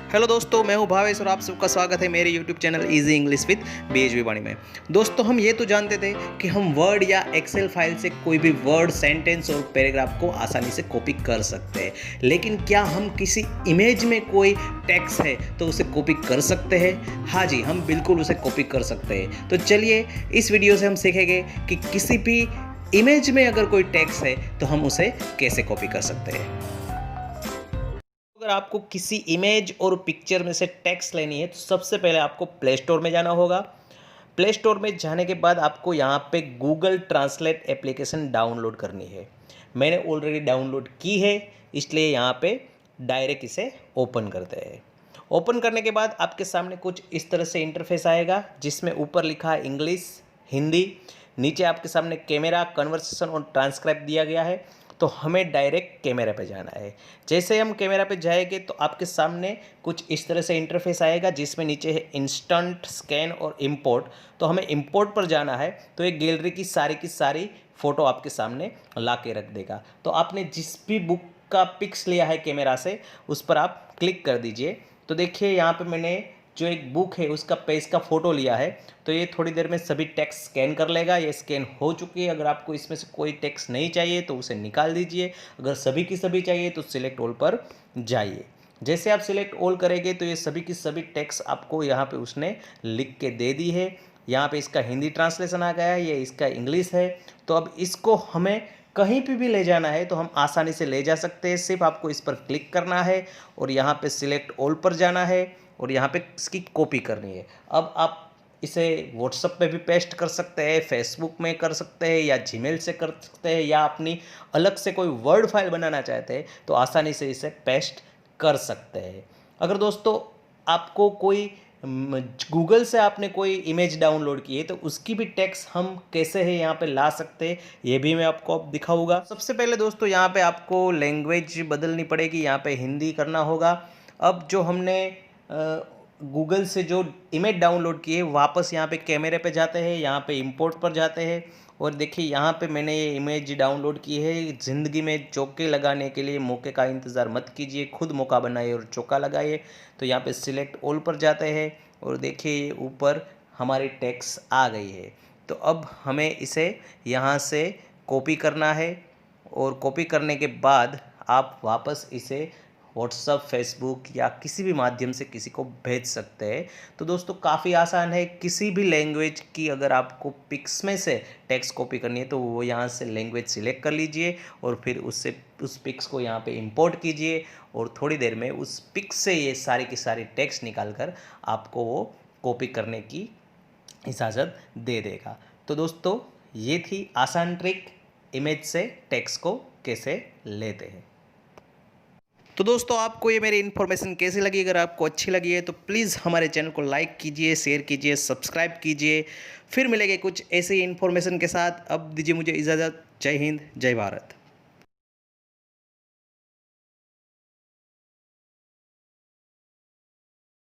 Hello दोस्तों, मैं हूं भावेश और आप सबका स्वागत है मेरे YouTube channel easy English with BHV Vani में। दोस्तों, हम ये तो जानते थे कि हम वर्ड या एक्सेल फाइल से कोई भी वर्ड, सेंटेंस और पैराग्राफ को आसानी से कॉपी कर सकते हैं, लेकिन क्या हम किसी इमेज में कोई टेक्स्ट है तो उसे कॉपी कर सकते हैं? हाँ जी, हम बिल्कुल उसे कॉपी कर सकते हैं। तो चलिए इस वीडियो से हम सीखेंगे कि किसी भी इमेज में अगर कोई टेक्स्ट है तो हम उसे कैसे कॉपी कर सकते हैं। अगर आपको किसी इमेज और पिक्चर में से टेक्स्ट लेनी है तो सबसे पहले आपको प्ले स्टोर में जाना होगा। प्ले स्टोर में जाने के बाद आपको यहाँ पे गूगल ट्रांसलेट एप्लीकेशन डाउनलोड करनी है। मैंने ऑलरेडी डाउनलोड की है, इसलिए यहाँ पे डायरेक्ट इसे ओपन करते हैं। ओपन करने के बाद आपके सामने कुछ इस तरह से इंटरफेस आएगा, जिसमें ऊपर लिखा है इंग्लिश, हिंदी। नीचे आपके सामने कैमरा, कन्वर्सेशन और ट्रांसक्राइब दिया गया है। तो हमें डायरेक्ट कैमरा पे जाना है। जैसे हम कैमरा पे जाएंगे तो आपके सामने कुछ इस तरह से इंटरफेस आएगा, जिसमें नीचे है इंस्टेंट, स्कैन और इंपोर्ट। तो हमें इंपोर्ट पर जाना है। तो एक गैलरी की सारी फ़ोटो आपके सामने ला के रख देगा। तो आपने जिस भी बुक का पिक्स लिया है कैमरा से, उस पर आप क्लिक कर दीजिए। तो देखिए यहाँ पे मैंने जो एक बुक है उसका पेज का फ़ोटो लिया है। तो ये थोड़ी देर में सभी टेक्स्ट स्कैन कर लेगा। ये स्कैन हो चुकी है। अगर आपको इसमें से कोई टेक्स्ट नहीं चाहिए तो उसे निकाल दीजिए। अगर सभी की सभी चाहिए तो सिलेक्ट ऑल पर जाइए। जैसे आप सिलेक्ट ऑल करेंगे तो ये सभी की सभी टेक्स्ट आपको यहाँ पे उसने लिख के दे दी है। यहाँ पे इसका हिंदी ट्रांसलेशन आ गया है, ये इसका इंग्लिश है। तो अब इसको हमें कहीं पे भी ले जाना है तो हम आसानी से ले जा सकते हैं। सिर्फ आपको इस पर क्लिक करना है और यहाँ पे सिलेक्ट ऑल पर जाना है और यहाँ पे इसकी कॉपी करनी है। अब आप इसे व्हाट्सएप पे भी पेस्ट कर सकते हैं, फेसबुक में कर सकते हैं या जीमेल से कर सकते हैं, या अपनी अलग से कोई वर्ड फाइल बनाना चाहते हैं तो आसानी से इसे पेस्ट कर सकते हैं। अगर दोस्तों आपको कोई गूगल से आपने कोई इमेज डाउनलोड की है तो उसकी भी टेक्स्ट हम कैसे है यहाँ पे ला सकते हैं, ये भी मैं आपको अब दिखाऊंगा। सबसे पहले दोस्तों यहाँ पे आपको लैंग्वेज बदलनी पड़ेगी, यहाँ पे हिंदी करना होगा। अब जो हमने गूगल से जो इमेज डाउनलोड की है, वापस यहाँ पे कैमरे पे जाते हैं, यहाँ पे इंपोर्ट पर जाते हैं और देखिए यहाँ पे मैंने ये इमेज डाउनलोड की है। ज़िंदगी में चौके लगाने के लिए मौके का इंतज़ार मत कीजिए, खुद मौका बनाइए और चौका लगाइए। तो यहाँ पे सिलेक्ट ऑल पर जाते हैं और देखिए ऊपर हमारी टेक्स्ट आ गई है। तो अब हमें इसे यहाँ से कॉपी करना है और कॉपी करने के बाद आप वापस इसे व्हाट्सअप, फेसबुक या किसी भी माध्यम से किसी को भेज सकते हैं। तो दोस्तों काफ़ी आसान है। किसी भी लैंग्वेज की अगर आपको पिक्स में से टेक्स्ट कॉपी करनी है तो वो यहाँ से लैंग्वेज सिलेक्ट कर लीजिए और फिर उससे उस पिक्स को यहाँ पे इंपोर्ट कीजिए और थोड़ी देर में उस पिक्स से ये सारी की सारी टेक्स्ट निकाल कर आपको वो कॉपी करने की इजाज़त दे देगा। तो दोस्तों ये थी आसान ट्रिक, इमेज से टेक्स्ट को कैसे लेते हैं। तो दोस्तों आपको ये मेरी इन्फॉर्मेशन कैसी लगी? अगर आपको अच्छी लगी है तो प्लीज़ हमारे चैनल को लाइक कीजिए, शेयर कीजिए, सब्सक्राइब कीजिए। फिर मिलेंगे कुछ ऐसे ही इन्फॉर्मेशन के साथ। अब दीजिए मुझे इजाज़त। जय हिंद, जय भारत।